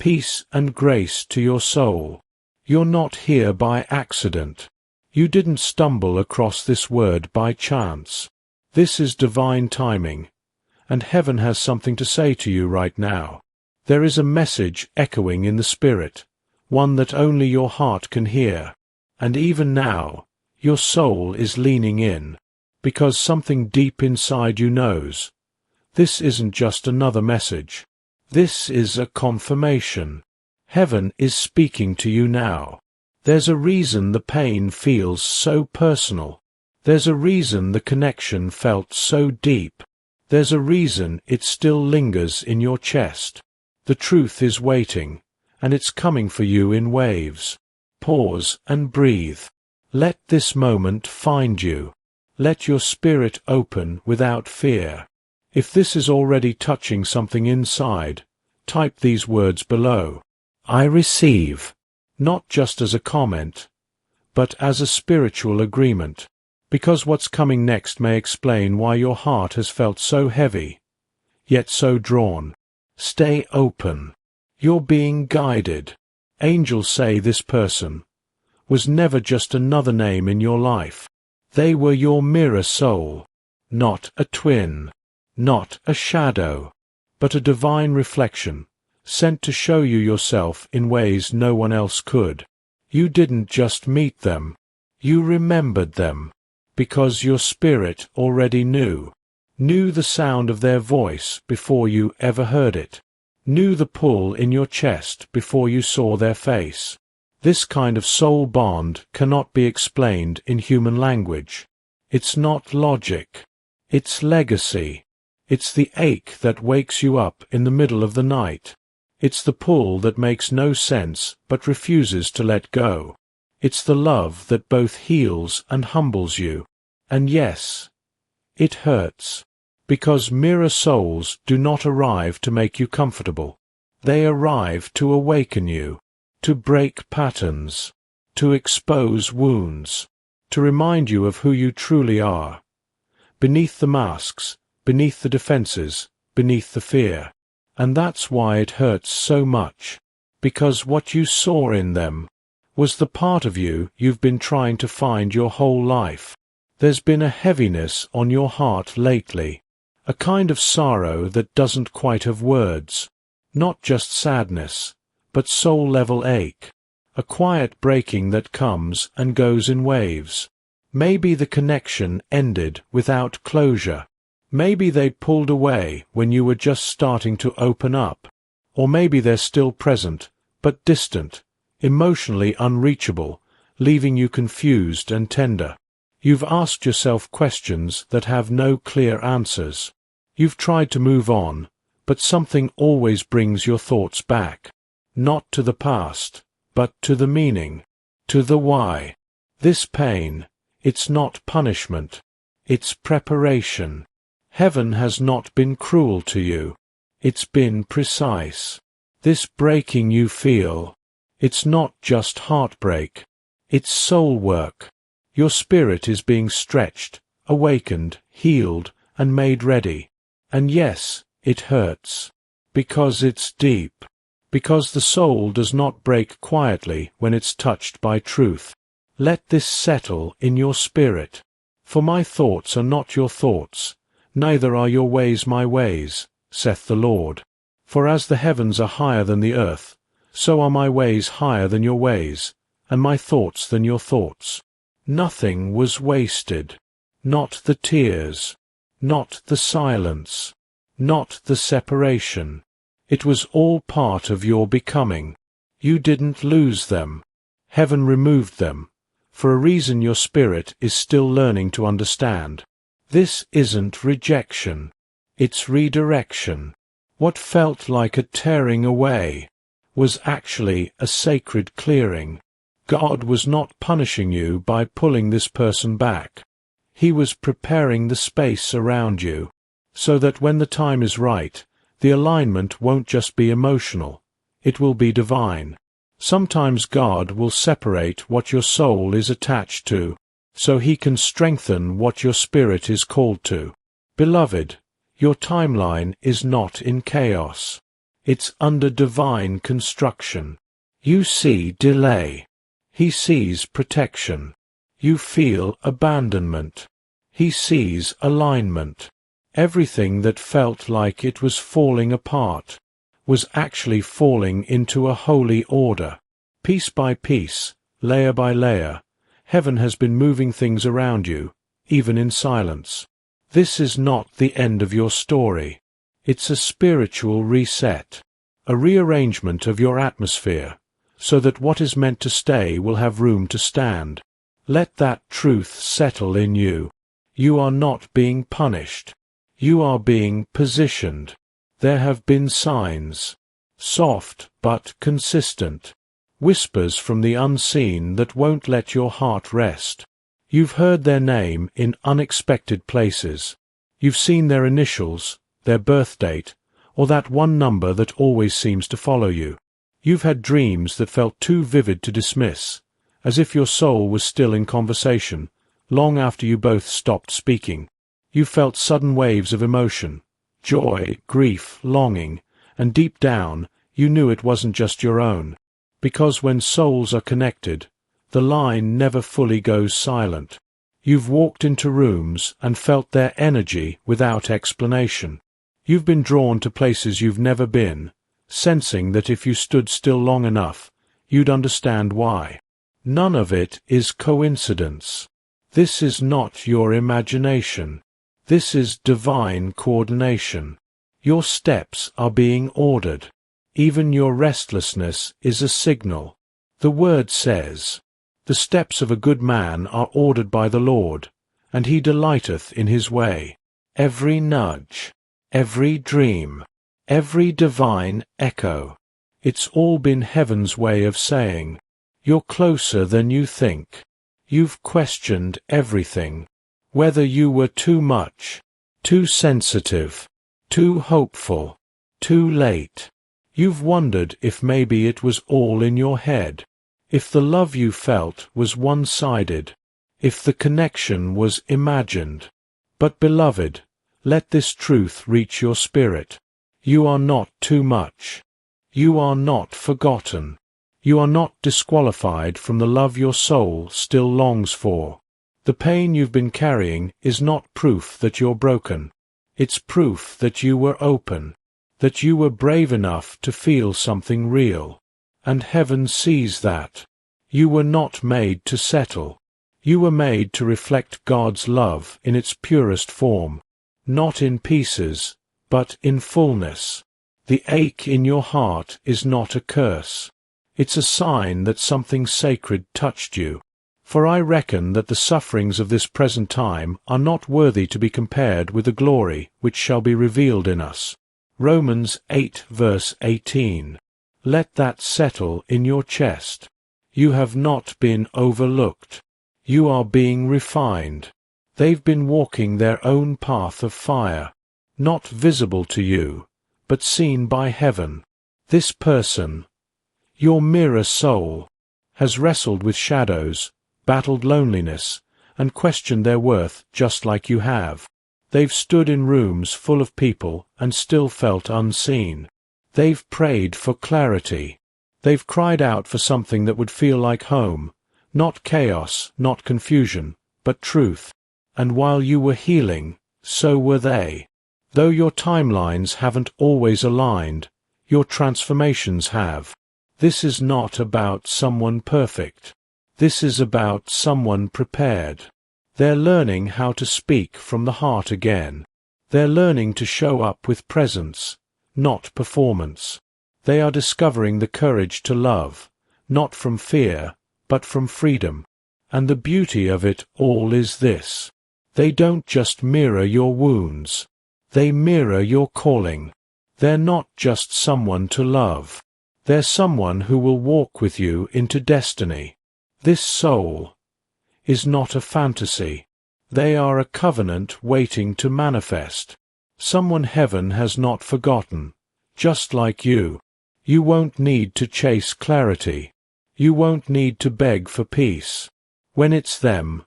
Peace and grace to your soul. You're not here by accident. You didn't stumble across this word by chance. This is divine timing, and heaven has something to say to you right now. There is a message echoing in the spirit, one that only your heart can hear. And even now, your soul is leaning in, because something deep inside you knows. This isn't just another message. This is a confirmation. Heaven is speaking to you now. There's a reason the pain feels so personal. There's a reason the connection felt so deep. There's a reason it still lingers in your chest. The truth is waiting, and it's coming for you in waves. Pause and breathe. Let this moment find you. Let your spirit open without fear. If this is already touching something inside, type these words below. I receive, not just as a comment, but as a spiritual agreement, because what's coming next may explain why your heart has felt so heavy, yet so drawn. Stay open. You're being guided. Angels say this person was never just another name in your life. They were your mirror soul, not a twin, not a shadow, but a divine reflection, sent to show you yourself in ways no one else could. You didn't just meet them, you remembered them, because your spirit already knew the sound of their voice before you ever heard it, knew the pull in your chest before you saw their face. This kind of soul bond cannot be explained in human language. It's not logic. It's legacy. It's the ache that wakes you up in the middle of the night. It's the pull that makes no sense but refuses to let go. It's the love that both heals and humbles you. And yes, it hurts, because mirror souls do not arrive to make you comfortable. They arrive to awaken you, to break patterns, to expose wounds, to remind you of who you truly are. Beneath the masks, beneath the defenses, beneath the fear. And that's why it hurts so much, because what you saw in them was the part of you you've been trying to find your whole life. There's been a heaviness on your heart lately, a kind of sorrow that doesn't quite have words, not just sadness, but soul-level ache, a quiet breaking that comes and goes in waves. Maybe the connection ended without closure. Maybe they pulled away when you were just starting to open up. Or maybe they're still present, but distant, emotionally unreachable, leaving you confused and tender. You've asked yourself questions that have no clear answers. You've tried to move on, but something always brings your thoughts back. Not to the past, but to the meaning, to the why. This pain, it's not punishment, it's preparation. Heaven has not been cruel to you. It's been precise. This breaking you feel, it's not just heartbreak, it's soul work. Your spirit is being stretched, awakened, healed, and made ready. And yes, it hurts, because it's deep. Because the soul does not break quietly when it's touched by truth. Let this settle in your spirit. For my thoughts are not your thoughts, neither are your ways my ways, saith the Lord. For as the heavens are higher than the earth, so are my ways higher than your ways, and my thoughts than your thoughts. Nothing was wasted, not the tears, not the silence, not the separation. It was all part of your becoming. You didn't lose them. Heaven removed them, for a reason your spirit is still learning to understand. This isn't rejection. It's redirection. What felt like a tearing away was actually a sacred clearing. God was not punishing you by pulling this person back. He was preparing the space around you, so that when the time is right, the alignment won't just be emotional, it will be divine. Sometimes God will separate what your soul is attached to, so He can strengthen what your spirit is called to. Beloved, your timeline is not in chaos. It's under divine construction. You see delay. He sees protection. You feel abandonment. He sees alignment. Everything that felt like it was falling apart was actually falling into a holy order. Piece by piece, layer by layer, heaven has been moving things around you, even in silence. This is not the end of your story. It's a spiritual reset, a rearrangement of your atmosphere, so that what is meant to stay will have room to stand. Let that truth settle in you. You are not being punished. You are being positioned. There have been signs, soft but consistent, whispers from the unseen that won't let your heart rest. You've heard their name in unexpected places. You've seen their initials, their birth date, or that one number that always seems to follow you. You've had dreams that felt too vivid to dismiss, as if your soul was still in conversation, long after you both stopped speaking. You felt sudden waves of emotion, joy, grief, longing, and deep down, you knew it wasn't just your own. Because when souls are connected, the line never fully goes silent. You've walked into rooms and felt their energy without explanation. You've been drawn to places you've never been, sensing that if you stood still long enough, you'd understand why. None of it is coincidence. This is not your imagination. This is divine coordination. Your steps are being ordered. Even your restlessness is a signal. The Word says, "The steps of a good man are ordered by the Lord, and he delighteth in his way." Every nudge, every dream, every divine echo, it's all been heaven's way of saying, "You're closer than you think." You've questioned everything, whether you were too much, too sensitive, too hopeful, too late. You've wondered if maybe it was all in your head, if the love you felt was one-sided, if the connection was imagined. But beloved, let this truth reach your spirit. You are not too much. You are not forgotten. You are not disqualified from the love your soul still longs for. The pain you've been carrying is not proof that you're broken. It's proof that you were open, that you were brave enough to feel something real. And heaven sees that. You were not made to settle. You were made to reflect God's love in its purest form, not in pieces, but in fullness. The ache in your heart is not a curse. It's a sign that something sacred touched you. For I reckon that the sufferings of this present time are not worthy to be compared with the glory which shall be revealed in us. Romans 8 verse 18. Let that settle in your chest. You have not been overlooked. You are being refined. They've been walking their own path of fire, not visible to you, but seen by heaven. This person, your mirror soul, has wrestled with shadows, battled loneliness, and questioned their worth just like you have. They've stood in rooms full of people and still felt unseen. They've prayed for clarity. They've cried out for something that would feel like home, not chaos, not confusion, but truth. And while you were healing, so were they. Though your timelines haven't always aligned, your transformations have. This is not about someone perfect. This is about someone prepared. They're learning how to speak from the heart again. They're learning to show up with presence, not performance. They are discovering the courage to love, not from fear, but from freedom. And the beauty of it all is this. They don't just mirror your wounds. They mirror your calling. They're not just someone to love. They're someone who will walk with you into destiny. This soul is not a fantasy. They are a covenant waiting to manifest. Someone heaven has not forgotten, just like you. You won't need to chase clarity. You won't need to beg for peace. When it's them,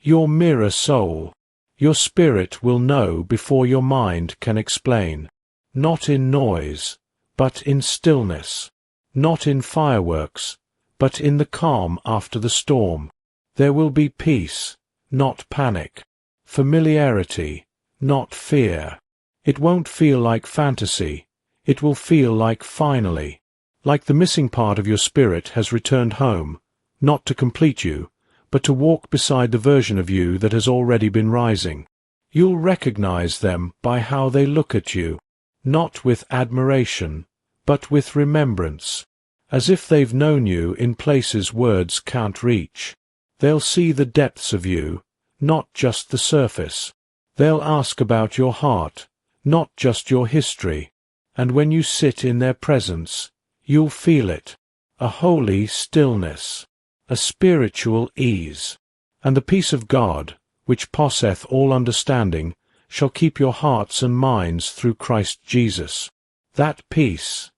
your mirror soul, your spirit will know before your mind can explain. Not in noise, but in stillness. Not in fireworks, but in the calm after the storm. There will be peace, not panic. Familiarity, not fear. It won't feel like fantasy. It will feel like finally. Like the missing part of your spirit has returned home, not to complete you, but to walk beside the version of you that has already been rising. You'll recognize them by how they look at you, not with admiration, but with remembrance, as if they've known you in places words can't reach. They'll see the depths of you, not just the surface. They'll ask about your heart, not just your history, and when you sit in their presence, you'll feel it, a holy stillness, a spiritual ease, and the peace of God, which passeth all understanding, shall keep your hearts and minds through Christ Jesus. That peace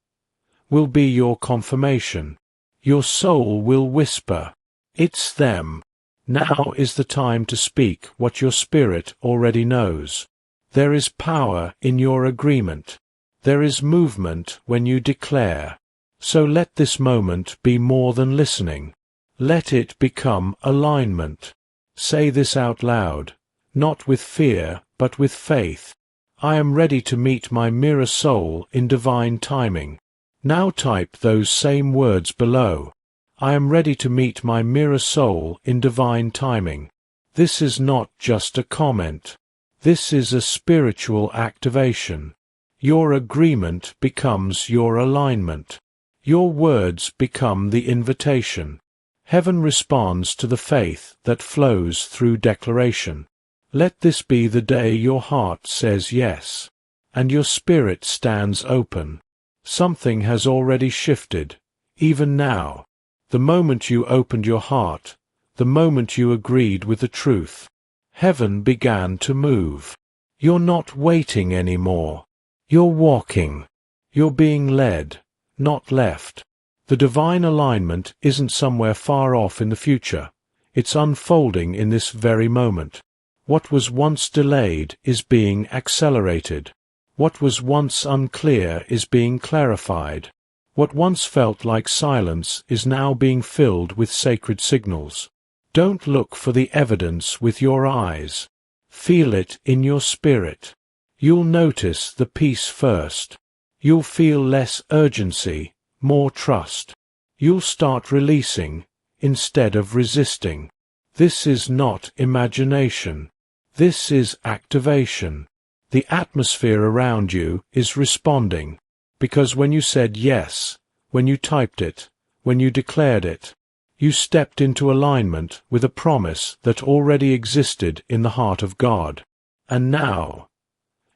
will be your confirmation. Your soul will whisper, "It's them." Now is the time to speak what your spirit already knows. There is power in your agreement. There is movement when you declare. So let this moment be more than listening. Let it become alignment. Say this out loud, not with fear, but with faith. I am ready to meet my mirror soul in divine timing. Now type those same words below. I am ready to meet my mirror soul in divine timing. This is not just a comment. This is a spiritual activation. Your agreement becomes your alignment. Your words become the invitation. Heaven responds to the faith that flows through declaration. Let this be the day your heart says yes, and your spirit stands open. Something has already shifted, even now. The moment you opened your heart, the moment you agreed with the truth, heaven began to move. You're not waiting anymore. You're walking. You're being led, not left. The divine alignment isn't somewhere far off in the future. It's unfolding in this very moment. What was once delayed is being accelerated. What was once unclear is being clarified. What once felt like silence is now being filled with sacred signals. Don't look for the evidence with your eyes. Feel it in your spirit. You'll notice the peace first. You'll feel less urgency, more trust. You'll start releasing instead of resisting. This is not imagination. This is activation. The atmosphere around you is responding, because when you said yes, when you typed it, when you declared it, you stepped into alignment with a promise that already existed in the heart of God. And now,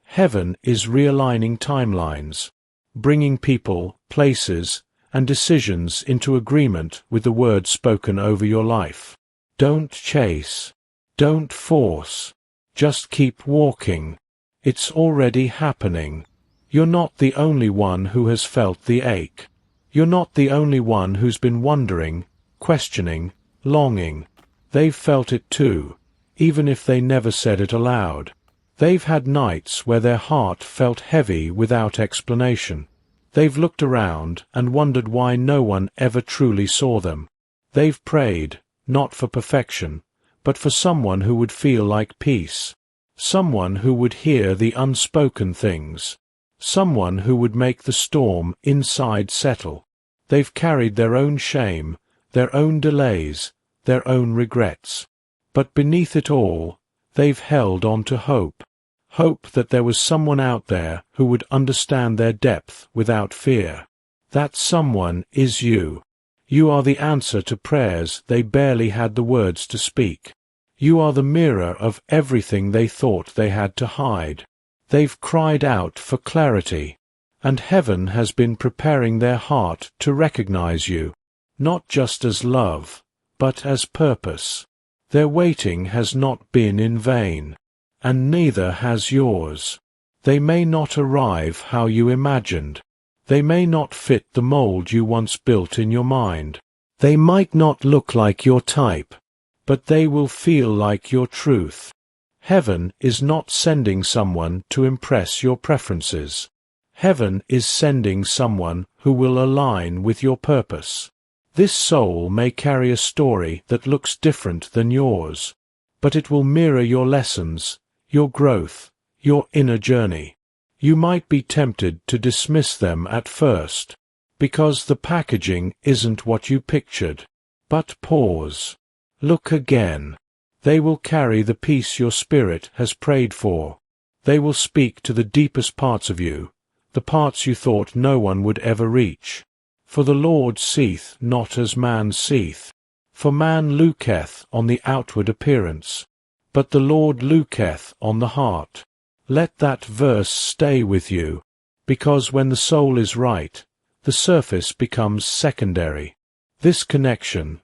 heaven is realigning timelines, bringing people, places, and decisions into agreement with the word spoken over your life. Don't chase. Don't force. Just keep walking. It's already happening. You're not the only one who has felt the ache. You're not the only one who's been wondering, questioning, longing. They've felt it too, even if they never said it aloud. They've had nights where their heart felt heavy without explanation. They've looked around and wondered why no one ever truly saw them. They've prayed, not for perfection, but for someone who would feel like peace. Someone who would hear the unspoken things. Someone who would make the storm inside settle. They've carried their own shame, their own delays, their own regrets. But beneath it all, they've held on to hope. Hope that there was someone out there who would understand their depth without fear. That someone is you. You are the answer to prayers they barely had the words to speak. You are the mirror of everything they thought they had to hide. They've cried out for clarity, and heaven has been preparing their heart to recognize you, not just as love, but as purpose. Their waiting has not been in vain, and neither has yours. They may not arrive how you imagined. They may not fit the mold you once built in your mind. They might not look like your type, but they will feel like your truth. Heaven is not sending someone to impress your preferences. Heaven is sending someone who will align with your purpose. This soul may carry a story that looks different than yours, but it will mirror your lessons, your growth, your inner journey. You might be tempted to dismiss them at first, because the packaging isn't what you pictured. But pause. Look again. They will carry the peace your spirit has prayed for. They will speak to the deepest parts of you, the parts you thought no one would ever reach. For the Lord seeth not as man seeth. For man looketh on the outward appearance, but the Lord looketh on the heart. Let that verse stay with you, because when the soul is right, the surface becomes secondary. This connection,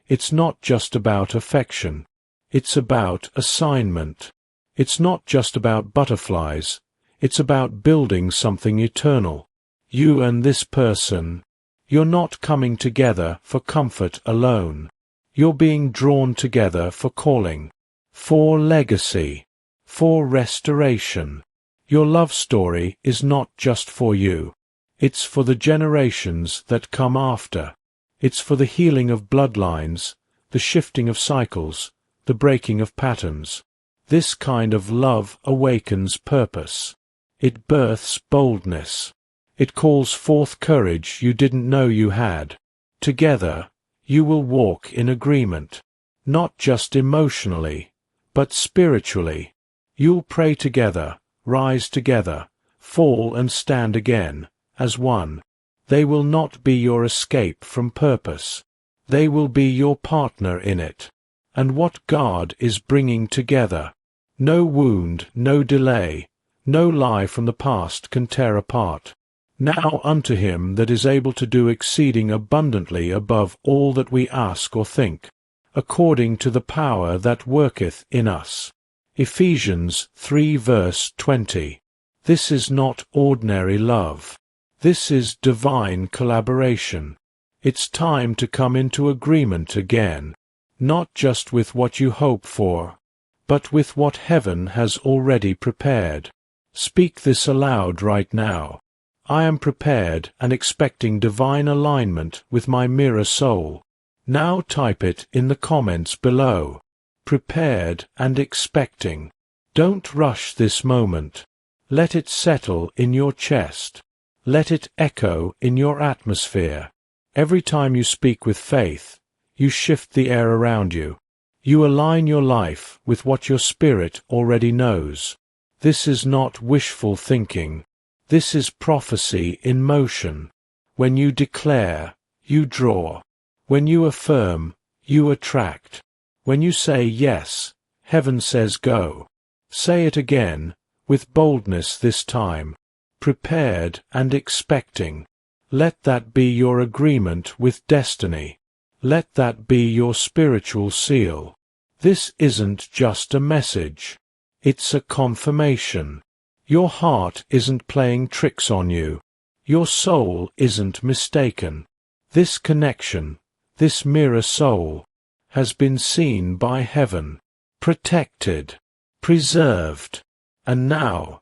it's not just about affection. It's about assignment. It's not just about butterflies. It's about building something eternal. You and this person, you're not coming together for comfort alone. You're being drawn together for calling, for legacy, for restoration. Your love story is not just for you. It's for the generations that come after. It's for the healing of bloodlines, the shifting of cycles, the breaking of patterns. This kind of love awakens purpose. It births boldness. It calls forth courage you didn't know you had. Together, you will walk in agreement, not just emotionally, but spiritually. You'll pray together, rise together, fall and stand again, as one. They will not be your escape from purpose. They will be your partner in it. And what God is bringing together, no wound, no delay, no lie from the past can tear apart. Now unto him that is able to do exceeding abundantly above all that we ask or think, according to the power that worketh in us. Ephesians 3 verse 20. This is not ordinary love. This is divine collaboration. It's time to come into agreement again, not just with what you hope for, but with what heaven has already prepared. Speak this aloud right now. I am prepared and expecting divine alignment with my mirror soul. Now type it in the comments below. Prepared and expecting. Don't rush this moment. Let it settle in your chest. Let it echo in your atmosphere. Every time you speak with faith, you shift the air around you. You align your life with what your spirit already knows. This is not wishful thinking. This is prophecy in motion. When you declare, you draw. When you affirm, you attract. When you say yes, heaven says go. Say it again, with boldness this time. Prepared and expecting. Let that be your agreement with destiny. Let that be your spiritual seal. This isn't just a message. It's a confirmation. Your heart isn't playing tricks on you. Your soul isn't mistaken. This connection, this mirror soul, has been seen by heaven, protected, preserved, and now,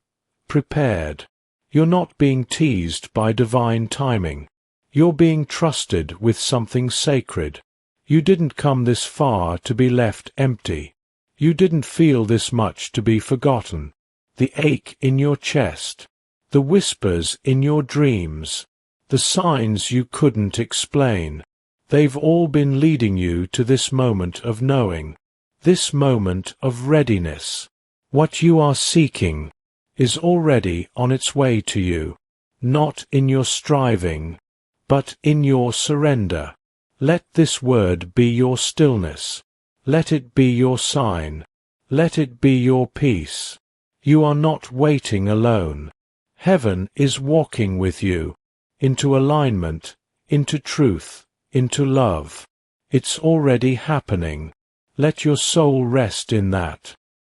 prepared. You're not being teased by divine timing. You're being trusted with something sacred. You didn't come this far to be left empty. You didn't feel this much to be forgotten. The ache in your chest, the whispers in your dreams, the signs you couldn't explain, they've all been leading you to this moment of knowing, this moment of readiness. What you are seeking is already on its way to you, not in your striving, but in your surrender. Let this word be your stillness. Let it be your sign. Let it be your peace. You are not waiting alone. Heaven is walking with you, into alignment, into truth, into love. It's already happening. Let your soul rest in that.